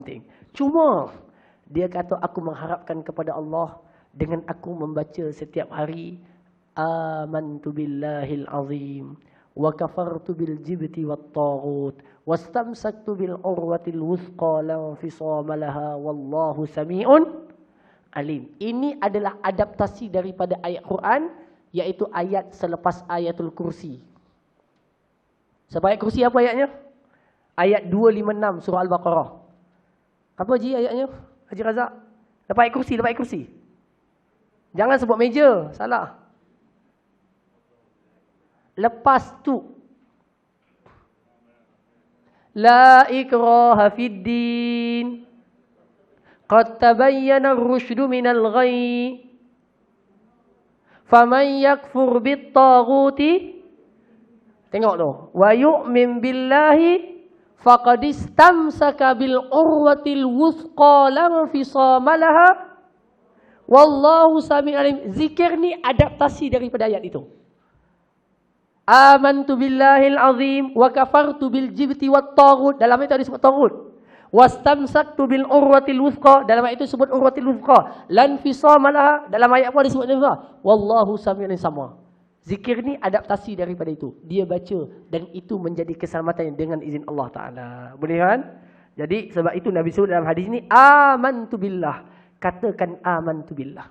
penting. Cuma dia kata aku mengharapkan kepada Allah dengan aku membaca setiap hari amantu billahil azim wa kafartu bil jibti wat taghut wastamsaktu bil urwatil wuthqa la infisama laha wallahu samiun alim. Ini adalah adaptasi daripada ayat Quran, iaitu ayat selepas ayatul kursi. Sebab ayat kursi apa ayatnya? Ayat 256 surah Al-Baqarah. Apa Haji ayatnya? Haji Razak. Lepas ayat kursi, lepas ayat kursi. Jangan sebut meja, salah. Lepas tu. La ikraha fid din. Qad tabayyana ar-rusydu minal ghayy. Faman yakfur bit-taghuti. Tengok tu. Wa yu'min billahi faqad istamsaka bil urwatil wuthqa la infisama laha wallahu sami'un alim. Zikir ni adaptasi daripada ayat itu. Amantu billahil azim wa kafartu bil jibti wat taghut. Dalam itu ada sebut taghut. Wastamsaktu bil urwatil wuthqa. Dalam ayat itu sebut urwatil wuthqa. Lan fisama laha. Dalam ayat apa disebut wuthqa? Wallahu sami'un alim. Sama. Zikir ni adaptasi daripada itu. Dia baca dan itu menjadi keselamatan dengan izin Allah Ta'ala. Boleh kan? Jadi sebab itu Nabi sebut dalam hadis ni amantu billah. Katakan amantu billah.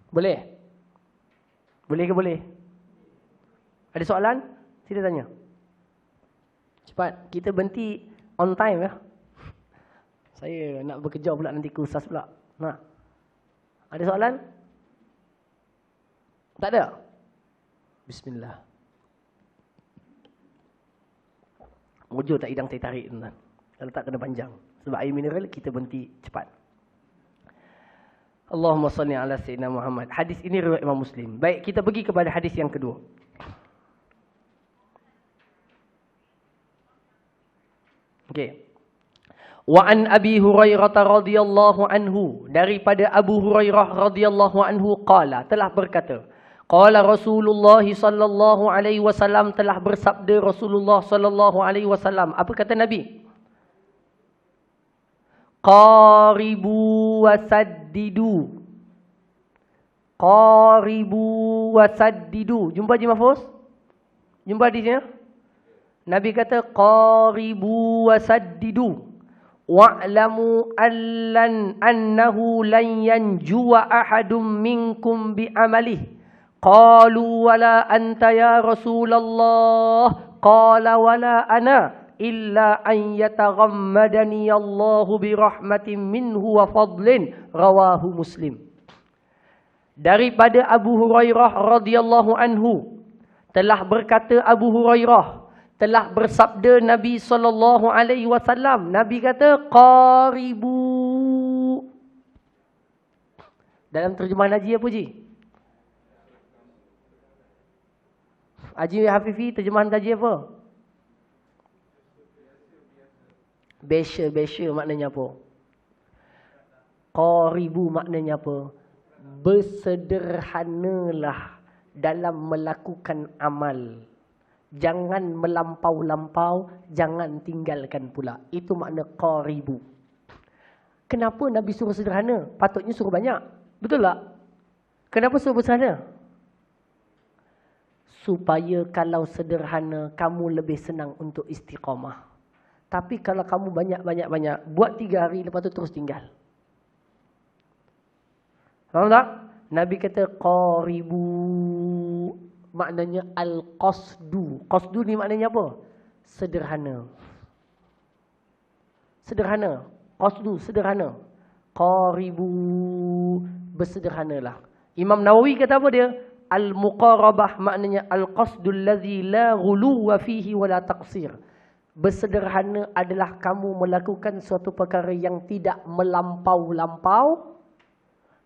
Boleh? Boleh ke boleh? Ada soalan? Sila tanya. Cepat. Kita berhenti on time ya. Saya nak bekerja pula nanti ke ustaz pula. Nak? Ada soalan? Tak ada? Bismillah. Mujur tak hidang tarik tuan. Kalau tak kena panjang. Sebab air mineral kita berhenti cepat. Allahumma salli ala sayyidina Muhammad. Hadis ini riwayat Imam Muslim. Baik, kita pergi kepada hadis yang kedua. Okey. Wa an Abi Hurairah radhiyallahu anhu, daripada Abu Hurairah radhiyallahu anhu qala, telah berkata, qala Rasulullah sallallahu alaihi wasallam, telah bersabda Rasulullah sallallahu alaihi wasallam. Apa kata Nabi? Qaribu wasaddidu. Qaribu wasaddidu. Jumpa Haji Mahfuz? Jumpa hadisnya? Nabi kata qaribu wasaddidu. Wa'lamu annahu lan yanjuwa ahadum minkum bi'amalihi. Qalu wala anta ya Rasulullah. Qala wala ana illa an yataghammadani Allahu birahmatin minhu wa fadlin. Rawahu Muslim. Daripada Abu Hurairah radhiyallahu anhu, telah berkata Abu Hurairah, telah bersabda Nabi sallallahu alaihi wasallam. Nabi kata qaribu. Dalam terjemahan Haji apa Haji? Haji Hafifi terjemahan Haji apa? Biasa maknanya apa? Qaribu maknanya apa? Bersederhanalah dalam melakukan amal. Jangan melampau-lampau, jangan tinggalkan pula. Itu makna qaribu. Kenapa Nabi suruh sederhana? Patutnya suruh banyak. Betul tak? Kenapa suruh sederhana? Supaya kalau sederhana, kamu lebih senang untuk istiqamah. Tapi kalau kamu banyak, buat 3 hari, lepas tu terus tinggal. Faham tak? Nabi kata qaribu. Maknanya al-qasdu. Qasdu ni maknanya apa? Sederhana. Sederhana. Qasdu, sederhana. Qaribu. Bersederhanalah. Imam Nawawi kata apa dia? Al-muqarabah maknanya al-qasdu allazi la ghuluwa fihi wa la taqsir. Bersederhana adalah kamu melakukan suatu perkara yang tidak melampau-lampau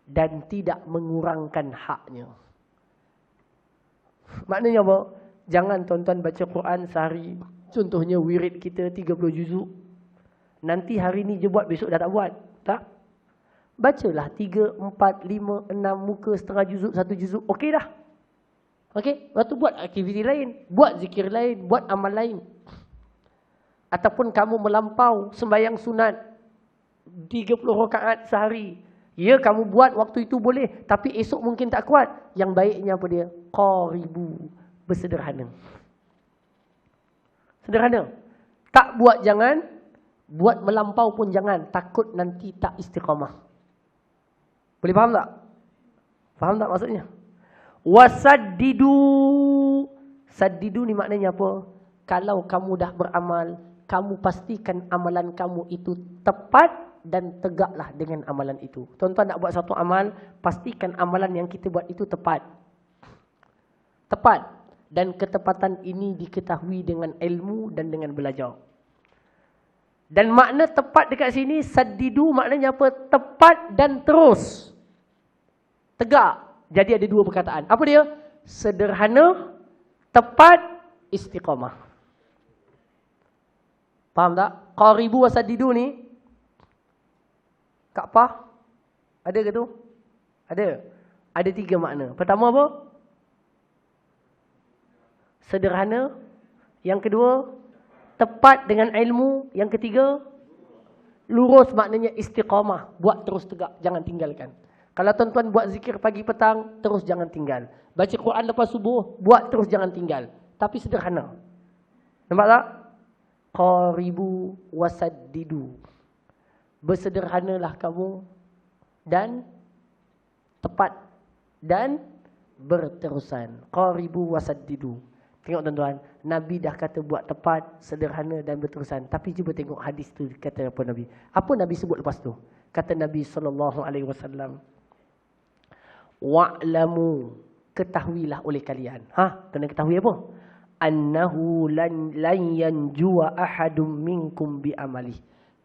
dan tidak mengurangkan haknya. Maknanya apa? Jangan tuan-tuan baca Quran sehari. Contohnya wirid kita 30 juzuk. Nanti hari ni je buat, besok dah tak buat. Tak? Bacalah 3, 4, 5, 6 muka, setengah juzuk, 1 juzuk. Okey dah. Okey? Lepas tu buat aktiviti lain. Buat zikir lain. Buat amal lain. Ataupun kamu melampau sembahyang sunat 30 rakaat sehari. Ya, kamu buat waktu itu boleh. Tapi esok mungkin tak kuat. Yang baiknya apa dia? Qaribu. Bersederhana. Sederhana. Tak buat jangan. Buat melampau pun jangan. Takut nanti tak istiqamah. Boleh faham tak? Faham tak maksudnya? Wasaddidu. Saddidu ni maknanya apa? Kalau kamu dah beramal, kamu pastikan amalan kamu itu tepat dan tegaklah dengan amalan itu. Tuan-tuan nak buat satu amal, pastikan amalan yang kita buat itu tepat. Tepat. Dan ketepatan ini diketahui dengan ilmu dan dengan belajar. Dan makna tepat dekat sini, saddidu maknanya apa? Tepat dan terus. Tegak. Jadi ada dua perkataan. Apa dia? Sederhana, tepat, istiqamah. Faham tak? Qaribu wa saddidu ni, Kak Pah, ada ke tu? Ada. Ada 3 makna. Pertama apa? Sederhana. Yang kedua, tepat dengan ilmu. Yang ketiga, lurus maknanya istiqamah. Buat terus tegak, jangan tinggalkan. Kalau tuan-tuan buat zikir pagi petang, terus jangan tinggal. Baca Quran lepas subuh, buat terus jangan tinggal. Tapi sederhana. Nampak tak? Qaribu wasaddidu. Bersederhanalah kamu dan tepat dan berterusan. Qaribu wasaddidu. Tengok tuan-tuan, Nabi dah kata buat tepat, sederhana dan berterusan. Tapi cuba tengok hadis tu kata apa Nabi. Apa Nabi sebut lepas tu? Kata Nabi SAW, wa'lamu, ketahuilah oleh kalian. Kena ketahui apa? Annahu lan yanjuwa ahadum minkum bi amali.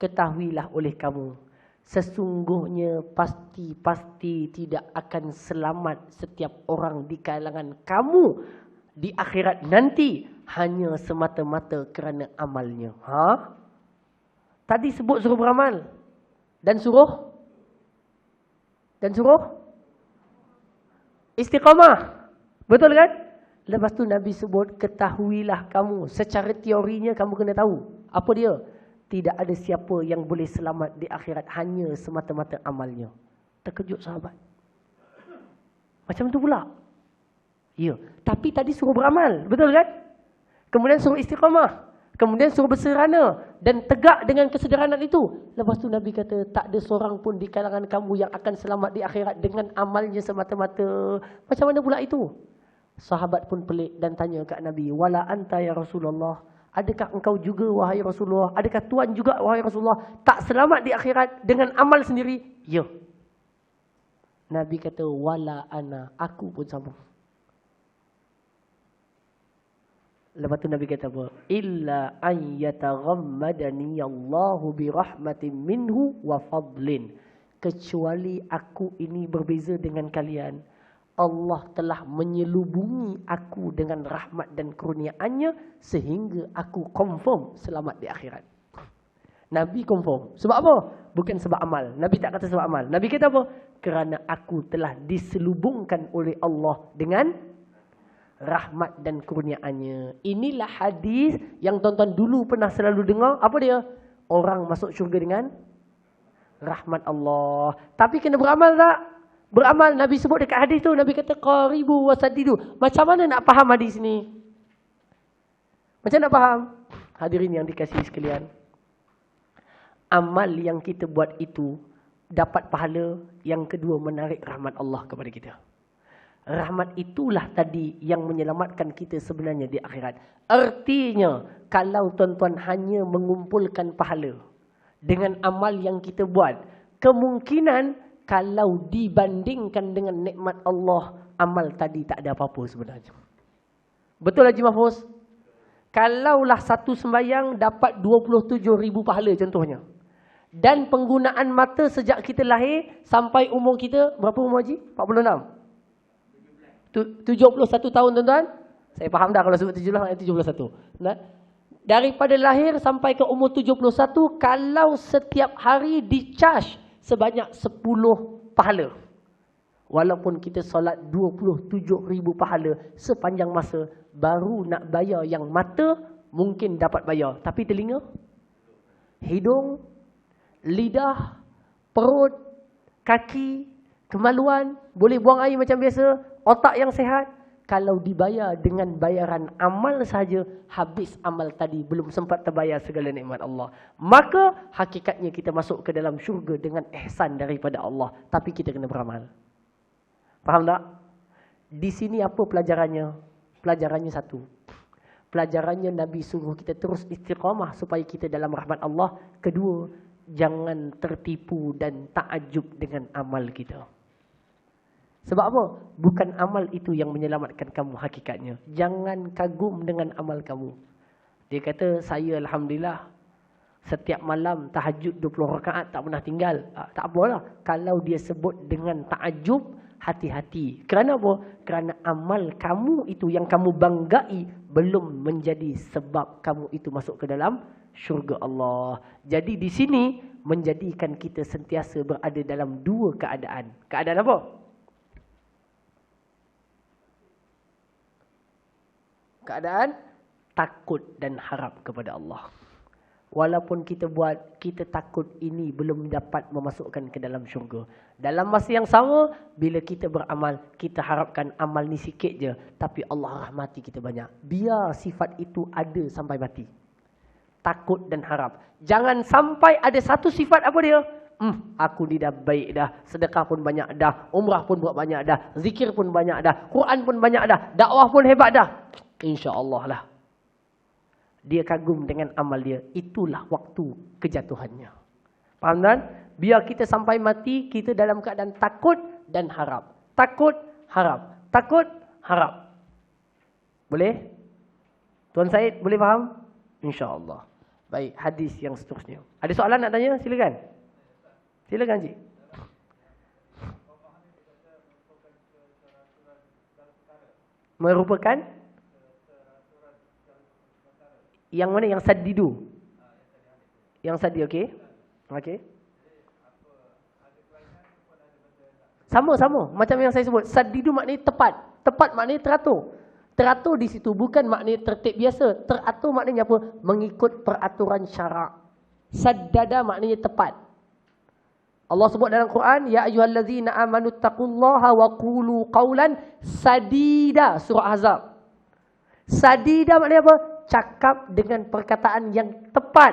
Ketahuilah oleh kamu, sesungguhnya pasti tidak akan selamat setiap orang di kalangan kamu di akhirat nanti hanya semata-mata kerana amalnya. Tadi sebut suruh beramal dan suruh istiqamah. Betul kan? Lepas tu Nabi sebut ketahuilah kamu. Secara teorinya kamu kena tahu. Apa dia? Tidak ada siapa yang boleh selamat di akhirat hanya semata-mata amalnya. Terkejut sahabat. Macam tu pula. Ya, tapi tadi suruh beramal, betul kan? Kemudian suruh istiqamah. Kemudian suruh bersederhana dan tegak dengan kesederhanaan itu. Lepas tu Nabi kata tak ada seorang pun di kalangan kamu yang akan selamat di akhirat dengan amalnya semata-mata. Macam mana pula itu? Sahabat pun pelik dan tanya kat Nabi, wala anta ya Rasulullah, adakah engkau juga wahai Rasulullah? Adakah Tuhan juga wahai Rasulullah tak selamat di akhirat dengan amal sendiri? Ya. Nabi kata wala ana, aku pun sama. Lepas tu Nabi kata apa? Illa an yataghammadani Allahu bi rahmatin minhu wa fadlin. Kecuali aku ini berbeza dengan kalian. Allah telah menyelubungi aku dengan rahmat dan kurniaannya sehingga aku confirm selamat di akhirat. Nabi confirm. Sebab apa? Bukan sebab amal. Nabi tak kata sebab amal. Nabi kata apa? Kerana aku telah diselubungkan oleh Allah dengan rahmat dan kurniaannya. Inilah hadis yang tuan-tuan dulu pernah selalu dengar. Apa dia? Orang masuk syurga dengan rahmat Allah. Tapi kena beramal tak? Beramal. Nabi sebut dekat hadis tu, Nabi kata qaribu wasaddidu. Macam mana nak faham hadis ni? Macam nak faham? Hadirin yang dikasihi sekalian, amal yang kita buat itu dapat pahala. Yang kedua, menarik rahmat Allah kepada kita. Rahmat itulah tadi yang menyelamatkan kita sebenarnya di akhirat. Artinya, kalau tuan-tuan hanya mengumpulkan pahala dengan amal yang kita buat, kemungkinan kalau dibandingkan dengan nikmat Allah, amal tadi tak ada apa-apa sebenarnya. Betul Haji Mahfuz? Kalaulah satu sembahyang dapat 27,000 pahala contohnya. Dan penggunaan mata sejak kita lahir sampai umur kita, berapa umur Haji? 46? 71 tahun tuan-tuan. Saya faham dah kalau sebut 17, 71. Nah, daripada lahir sampai ke umur 71, kalau setiap hari di-charge sebanyak 10 pahala. Walaupun kita solat 27,000 pahala sepanjang masa, baru nak bayar yang mata mungkin dapat bayar. Tapi telinga, hidung, lidah, perut, kaki, kemaluan, boleh buang air macam biasa, otak yang sihat. Kalau dibayar dengan bayaran amal saja, habis amal tadi, belum sempat terbayar segala nikmat Allah. Maka hakikatnya kita masuk ke dalam syurga dengan ihsan daripada Allah. Tapi kita kena beramal. Faham tak? Di sini apa pelajarannya? Pelajarannya satu. Pelajarannya Nabi suruh kita terus istiqamah supaya kita dalam rahmat Allah. Kedua, jangan tertipu dan takjub dengan amal kita. Sebab apa? Bukan amal itu yang menyelamatkan kamu hakikatnya. Jangan kagum dengan amal kamu. Dia kata, saya Alhamdulillah, setiap malam tahajud 20 rakaat tak pernah tinggal. Tak apalah. Kalau dia sebut dengan takjub, hati-hati. Kerana apa? Kerana amal kamu itu yang kamu banggai belum menjadi sebab kamu itu masuk ke dalam syurga Allah. Jadi di sini menjadikan kita sentiasa berada dalam dua keadaan. Keadaan apa? Keadaan takut dan harap kepada Allah. Walaupun kita buat, kita takut ini belum dapat memasukkan ke dalam syurga. Dalam masa yang sama, bila kita beramal, kita harapkan amal ni sikit je. Tapi Allah rahmati kita banyak. Biar sifat itu ada sampai mati. Takut dan harap. Jangan sampai ada satu sifat apa dia? Aku ni dah baik dah. Sedekah pun banyak dah. Umrah pun buat banyak dah. Zikir pun banyak dah. Quran pun banyak dah. Dakwah pun hebat dah. InsyaAllah lah. Dia kagum dengan amal dia. Itulah waktu kejatuhannya. Faham kan? Biar kita sampai mati, kita dalam keadaan takut dan harap. Takut, harap. Takut, harap. Boleh? Tuan Syed, boleh faham? InsyaAllah. Baik, hadis yang seterusnya. Ada soalan nak tanya? Silakan. Silakan, Cik. Merupakan? Yang mana? Yang sadidu? Yang sadi, okey. Okey. Sama-sama. Macam yang saya sebut. Sadidu maknanya tepat. Tepat maknanya teratur. Teratur di situ bukan maknanya tertib biasa. Teratur maknanya apa? Mengikut peraturan syarak. Saddada maknanya tepat. Allah sebut dalam Quran, ya ayyuhallazina amanu taqullaha wa qulu qawlan sadida. Surah Ahzab. Sadida maknanya apa? Cakap dengan perkataan yang tepat.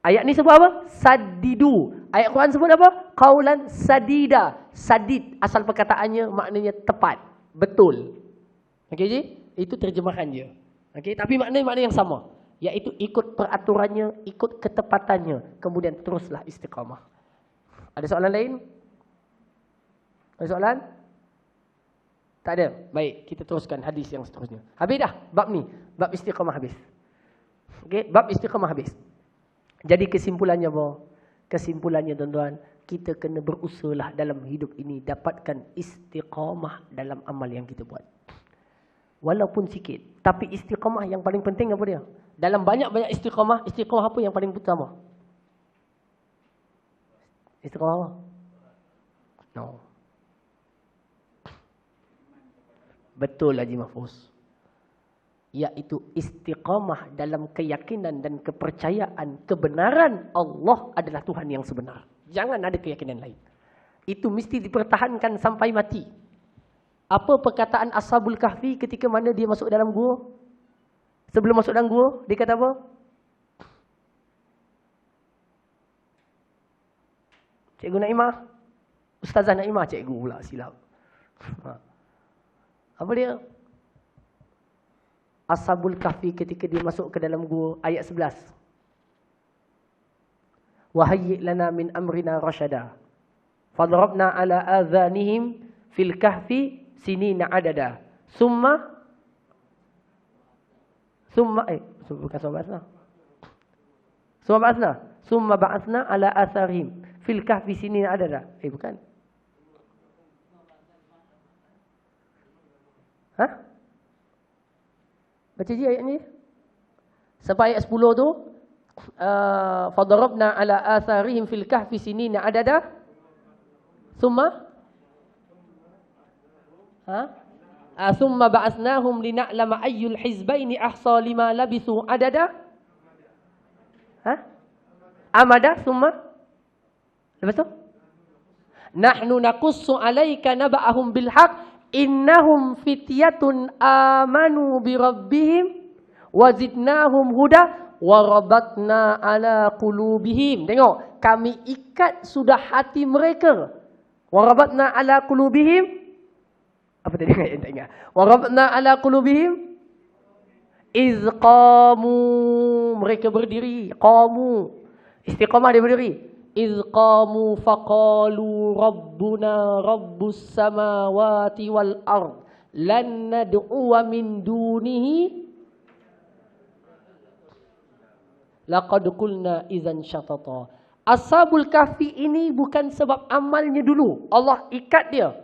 Ayat ni sebut apa? Sadidu. Ayat Quran sebut apa? Qaulan sadida. Sadid, asal perkataannya maknanya tepat. Betul. Okey, Ji? Itu terjemahan dia. Okey, tapi makna yang sama. Iaitu ikut peraturannya, ikut ketepatannya. Kemudian teruslah istiqamah. Ada soalan lain? Ada soalan? Tak ada. Baik, kita teruskan hadis yang seterusnya. Habis dah bab ni. Bab istiqamah habis. Okey, bab istiqamah habis. Jadi kesimpulannya apa? Kesimpulannya tuan-tuan, kita kena berusahalah dalam hidup ini dapatkan istiqamah dalam amal yang kita buat. Walaupun sikit, tapi istiqamah yang paling penting apa dia? Dalam banyak-banyak istiqamah, istiqamah apa yang paling utama? Istiqamah apa? No. Betul Haji Mahfuz. Iaitu istiqamah dalam keyakinan dan kepercayaan kebenaran Allah adalah Tuhan yang sebenar. Jangan ada keyakinan lain. Itu mesti dipertahankan sampai mati. Apa perkataan Ashabul Kahfi ketika mana dia masuk dalam gua? Sebelum masuk dalam gua, dia kata apa? Cikgu Naimah. Ustazah Naimah, cikgu pula silap. Apa dia? Ashabul Kahfi ketika dia masuk ke dalam gua, ayat 11. Wahayyi lana min amrina rasyada. Fadrabna ala adhanihim fil kahfi sinina adada. Bukan Summa ba'athna ala atharihim fil kahfi sinina adada. Bukan. Hah? Baca je ayat ni. Sampai ayat 10 tu. Fadarabna ala atharihim fil kahfi sinina adada. Summa? Thumma ba'atsnahum lina'lama ayyul hizbaini ahsa lima labithu adada. Amada thumma. Lepas tu? Nahnu naqussu 'alaika naba'ahum bil haqq innahum fityatun amanu bi rabbihim wazidnahum huda warabatna ala qulubihim. Tengok, kami ikat sudah hati mereka. Warabatna ala qulubihim. Apa tadi yang tak ingat? Warabatna ala qulubihim iz qamu, mereka berdiri, qamu. Istiqamah dia berdiri. Iz qamu faqalu rabbuna rabbus samawati wal ard lan nad'uwa min dunihi laqad qulna idzan syatata. Ashabul Kahfi ini bukan sebab amalnya dulu Allah ikat dia,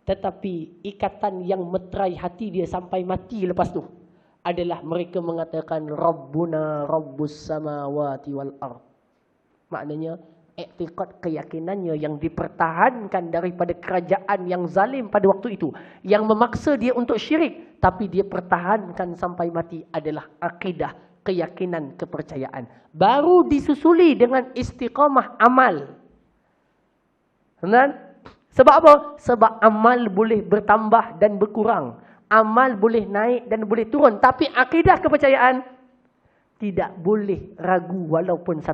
tetapi ikatan yang meterai hati dia sampai mati lepas tu adalah mereka mengatakan Rabbuna Rabbus samawati wal ard. Maknanya iktiqad, keyakinannya yang dipertahankan daripada kerajaan yang zalim pada waktu itu, yang memaksa dia untuk syirik, tapi dia pertahankan sampai mati adalah akidah, keyakinan, kepercayaan. Baru disusuli dengan istiqamah amal. Benar? Sebab apa? Sebab amal boleh bertambah dan berkurang. Amal boleh naik dan boleh turun. Tapi akidah, kepercayaan tidak boleh ragu walaupun 1%.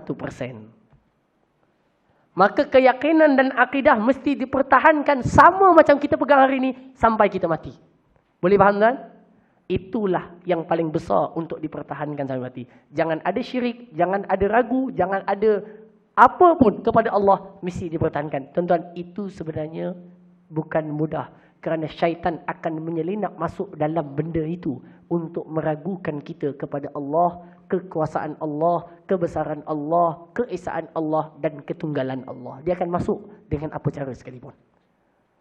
Maka keyakinan dan akidah mesti dipertahankan sama macam kita pegang hari ini sampai kita mati. Boleh faham kan? Itulah yang paling besar untuk dipertahankan sampai mati. Jangan ada syirik, jangan ada ragu, jangan ada apa pun kepada Allah, mesti dipertahankan. Tuan-tuan, itu sebenarnya bukan mudah. Kerana syaitan akan menyelinap masuk dalam benda itu untuk meragukan kita kepada Allah, kekuasaan Allah, kebesaran Allah, keesaan Allah dan ketunggalan Allah. Dia akan masuk dengan apa cara sekalipun.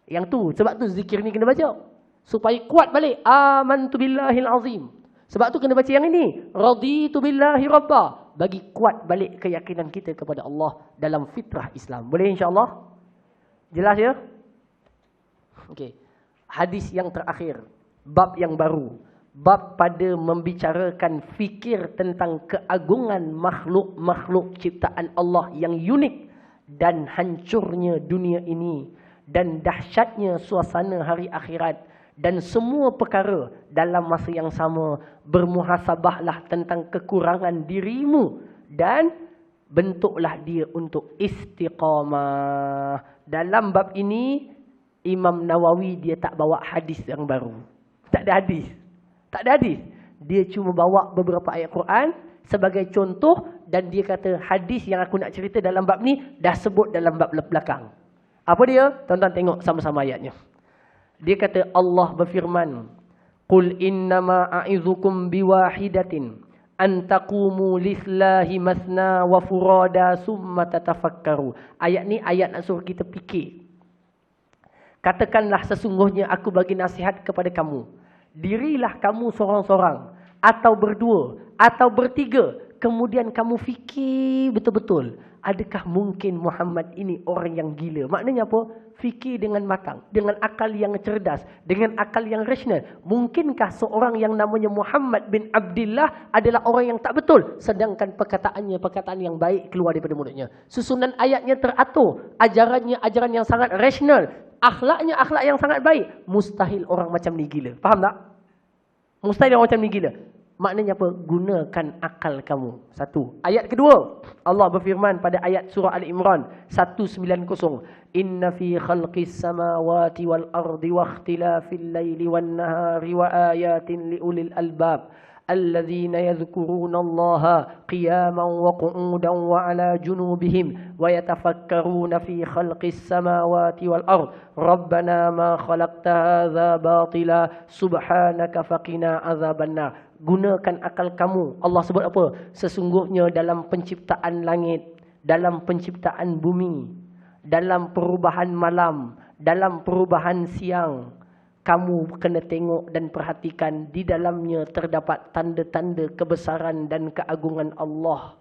Yang tu, sebab tu zikir ni kena baca. Supaya kuat balik. Amantu billahil azim. Sebab tu kena baca yang ini. Raditu billahi rabba. Bagi kuat balik keyakinan kita kepada Allah dalam fitrah Islam. Boleh insyaAllah? Jelas ya? Okey. Hadis yang terakhir. Bab yang baru. Bab pada membicarakan fikir tentang keagungan makhluk-makhluk ciptaan Allah yang unik. Dan hancurnya dunia ini. Dan dahsyatnya suasana hari akhirat. Dan semua perkara dalam masa yang sama, bermuhasabahlah tentang kekurangan dirimu dan bentuklah dia untuk istiqamah. Dalam bab ini Imam Nawawi dia tak bawa hadis yang baru. Tak ada hadis. Tak ada hadis. Dia cuma bawa beberapa ayat Quran sebagai contoh dan dia kata hadis yang aku nak cerita dalam bab ni dah sebut dalam bab belakang. Apa dia? Tuan-tuan tengok sama-sama ayatnya. Dia kata Allah berfirman, "Qul innama a'izukum biwahidatin an taqumu lillahi masna wa furada summa tatafakkaru." Ayat ni ayat nak suruh kita fikir. Katakanlah sesungguhnya aku bagi nasihat kepada kamu. Dirilah kamu seorang-seorang atau berdua atau bertiga, kemudian kamu fikir betul-betul. Adakah mungkin Muhammad ini orang yang gila? Maknanya apa? Fikir dengan matang, dengan akal yang cerdas, dengan akal yang rasional. Mungkinkah seorang yang namanya Muhammad bin Abdullah adalah orang yang tak betul, sedangkan perkataannya perkataan yang baik keluar daripada mulutnya? Susunan ayatnya teratur, ajarannya ajaran yang sangat rasional, akhlaknya akhlak yang sangat baik. Mustahil orang macam ni gila. Faham tak? Mustahil orang macam ni gila. Maknanya apa? Gunakan akal kamu. Satu. Ayat kedua, Allah berfirman pada ayat surah Al-Imran 190. Inna fi khalqis samawati wal ardi wa ikhtilafil laili wan nahari wa ayatin liulil albab. الذين يذكرون الله قياما وقعودا وعلى جنوبهم ويتفكرون في خلق السماوات والأرض ربنا ما خلقت هذا باطلا سبحانك فقنا عذاب النار. Gunakan akal kamu. Allah sebut apa? Sesungguhnya dalam penciptaan langit, dalam penciptaan bumi, dalam perubahan malam, dalam perubahan siang, kamu kena tengok dan perhatikan di dalamnya terdapat tanda-tanda kebesaran dan keagungan Allah.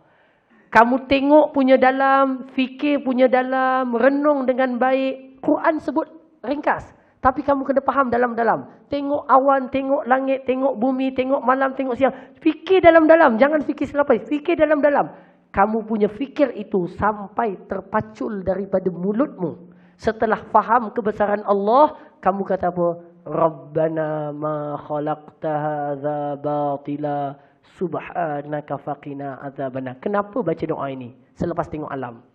Kamu tengok punya dalam, fikir punya dalam, renung dengan baik. Quran sebut ringkas. Tapi kamu kena faham dalam-dalam. Tengok awan, tengok langit, tengok bumi, tengok malam, tengok siang. Fikir dalam-dalam. Jangan fikir selepas. Fikir dalam-dalam. Kamu punya fikir itu sampai terpacul daripada mulutmu. Setelah faham kebesaran Allah, kamu kata apa? Rabbana ma khalaqta hadza batila subhanaka faqina azabana. Kenapa baca doa ini selepas tengok alam?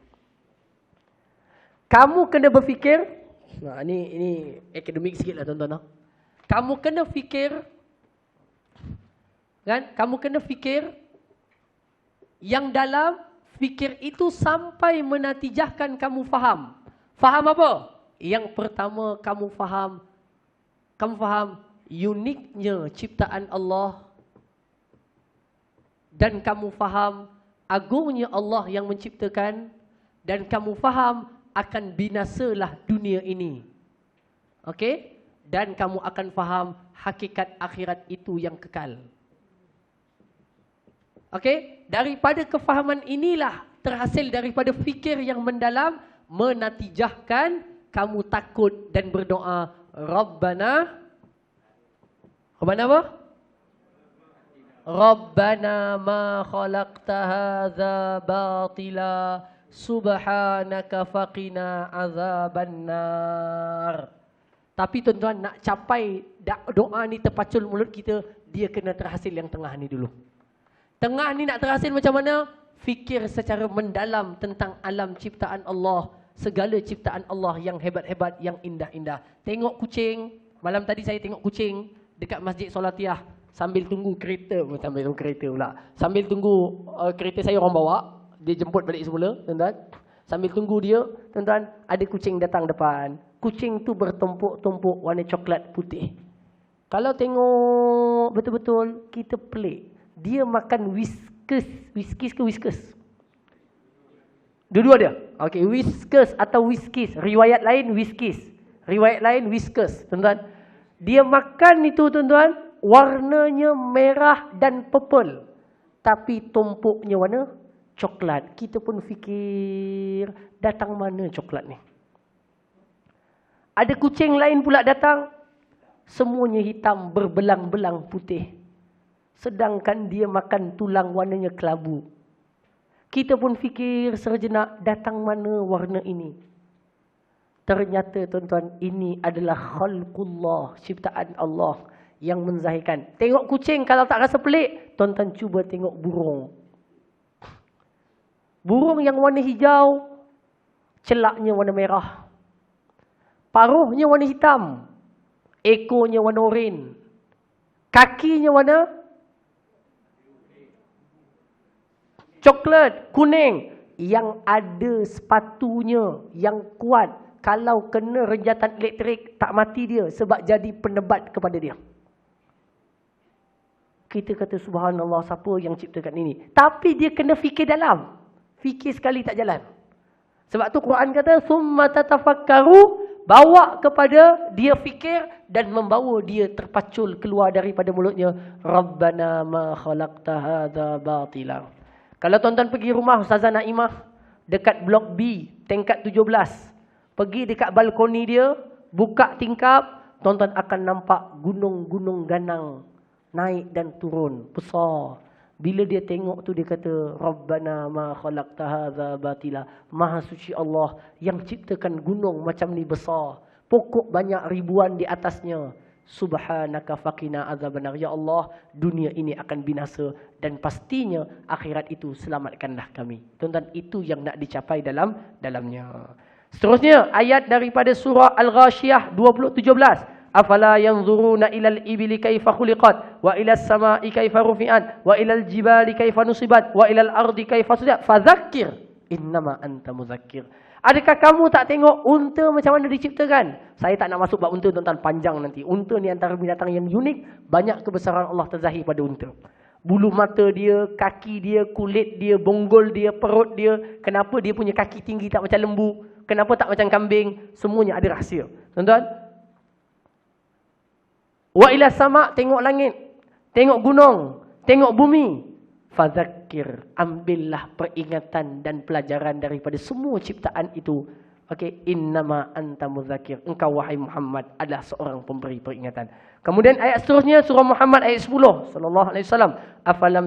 Kamu kena berfikir, nah, ini akademik sikitlah tuan-tuan. Kamu kena fikir, kan? Kamu kena fikir yang dalam fikir itu sampai menatijahkan kamu faham. Faham apa? Yang pertama kamu faham uniknya ciptaan Allah. Dan kamu faham agungnya Allah yang menciptakan. Dan kamu faham akan binasalah dunia ini. Okey? Dan kamu akan faham hakikat akhirat itu yang kekal. Okey? Daripada kefahaman inilah terhasil daripada fikir yang mendalam, menatijahkan kamu takut dan berdoa, Rabbana apa? Rabbana ma khalaqta hadza batila subhanaka faqina azabannar. Tapi tuan-tuan, nak capai doa ni terpacul mulut kita, dia kena terhasil yang tengah ni dulu. Tengah ni nak terhasil macam mana? Fikir secara mendalam tentang alam ciptaan Allah. Segala ciptaan Allah yang hebat-hebat, yang indah-indah. Tengok kucing. Malam tadi saya tengok kucing dekat Masjid Solatiah. Sambil tunggu kereta. Sambil tunggu kereta pula. Sambil tunggu kereta saya orang bawa. Dia jemput balik semula, tuan-tuan. Sambil tunggu dia, tuan-tuan, ada kucing datang depan. Kucing tu bertumpuk-tumpuk warna coklat putih. Kalau tengok betul-betul, kita pelik. Dia makan Whiskas ke Whiskas? Dua-dua dia. Okey, Whiskas atau Whiskies. Riwayat lain Whiskas. Riwayat lain Whiskas, tuan-tuan. Dia makan itu, tuan-tuan, warnanya merah dan purple. Tapi tumpuknya warna coklat. Kita pun fikir, datang mana coklat ni? Ada kucing lain pula datang. Semuanya hitam berbelang-belang putih. Sedangkan dia makan tulang warnanya kelabu. Kita pun fikir sejenak, datang mana warna ini? Ternyata tuan-tuan, ini adalah khalqullah, ciptaan Allah yang menzahirkan. Tengok kucing kalau tak rasa pelik, tuan-tuan cuba tengok burung. Burung yang warna hijau, celaknya warna merah. Paruhnya warna hitam. Ekornya warna oranye. Kakinya warna coklat, kuning. Yang ada sepatunya yang kuat. Kalau kena renjatan elektrik, tak mati dia. Sebab jadi penebat kepada dia. Kita kata subhanallah, siapa yang ciptakan ini? Tapi dia kena fikir dalam. Fikir sekali tak jalan. Sebab tu Quran kata, summa tatafakkaru, bawa kepada dia fikir dan membawa dia terpacul keluar daripada mulutnya. Rabbana ma khalaqta hadza batila. Kalau tuan-tuan pergi rumah Ustazah Naimah dekat blok B, tingkat 17. Pergi dekat balkoni dia, buka tingkap, tuan-tuan akan nampak gunung-gunung ganang naik dan turun, besar. Bila dia tengok tu dia kata, Rabbana ma khalaqta hadza batila. Maha suci Allah yang ciptakan gunung macam ni besar. Pokok banyak ribuan di atasnya. Subhanaka faqina azabannar. Ya Allah, dunia ini akan binasa dan pastinya akhirat itu selamatkanlah kami. Tuan-tuan, itu yang nak dicapai dalamnya. Seterusnya ayat daripada surah Al-Ghashiyah 20:17. Afala yanzuruna ilal ibili kaifa khuliqat wa ilas sama'i kaifa rufi'at wa ilal jibali kaifa nusibat wa ilal ardi kaifa sudiat fadzakkir innama anta muzakkir. Adakah kamu tak tengok unta macam mana diciptakan? Saya tak nak masuk bab unta, tuan-tuan, panjang nanti. Unta ni antara binatang yang unik. Banyak kebesaran Allah terzahir pada unta. Bulu mata dia, kaki dia, kulit dia, bonggol dia, perut dia. Kenapa dia punya kaki tinggi tak macam lembu? Kenapa tak macam kambing? Semuanya ada rahsia. Tuan-tuan. Wa ila sama', tengok langit. Tengok gunung. Tengok bumi. Fadzakir, ambillah peringatan dan pelajaran daripada semua ciptaan itu. Okey, innama anta mudzakir. Engkau wahai Muhammad adalah seorang pemberi peringatan. Kemudian ayat seterusnya surah Muhammad ayat 10 sallallahu alaihi wasallam, afalam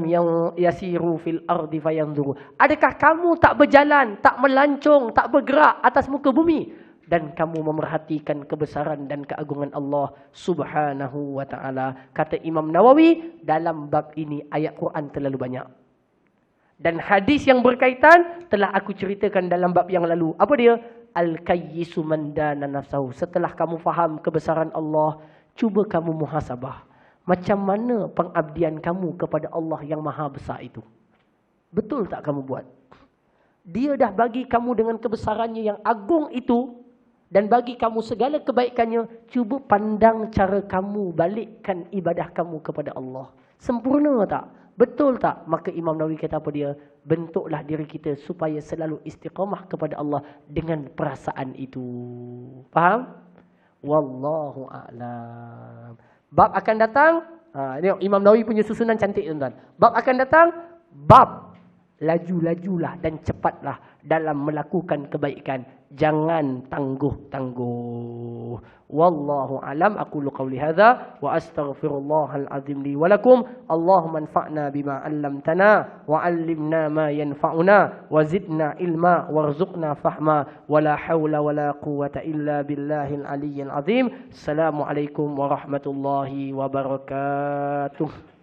yasiru fil ardi fayanzuru. Adakah kamu tak berjalan, tak melancong, tak bergerak atas muka bumi dan kamu memerhatikan kebesaran dan keagungan Allah Subhanahu wa taala? Kata Imam Nawawi, dalam bab ini ayat Quran terlalu banyak. Dan hadis yang berkaitan telah aku ceritakan dalam bab yang lalu. Apa dia? Al-kayyisu man dana nafsahu. Setelah kamu faham kebesaran Allah, cuba kamu muhasabah. Macam mana pengabdian kamu kepada Allah yang maha besar itu? Betul tak kamu buat? Dia dah bagi kamu dengan kebesarannya yang agung itu, dan bagi kamu segala kebaikannya. Cuba pandang cara kamu balikkan ibadah kamu kepada Allah. Sempurna tak? Betul tak? Maka Imam Nawawi kata apa dia? Bentuklah diri kita supaya selalu istiqamah kepada Allah dengan perasaan itu. Faham? Wallahu a'lam. Bab akan datang. Tengok Imam Nawawi punya susunan cantik tuan-tuan. Bab akan datang. Bab laju-lajulah dan cepatlah dalam melakukan kebaikan. Jangan tangguh-tangguh. Wallahu alam. Aqulu qawli hadza wa astaghfirullahal azim li wa lakum. Allahumma anfa'na bima 'allamtana wa 'allimna ma yanfa'una wa zidna ilma warzuqna fahma wa la haula wa la quwwata illa billahil aliyyil azim. Assalamualaikum warahmatullahi wabarakatuh.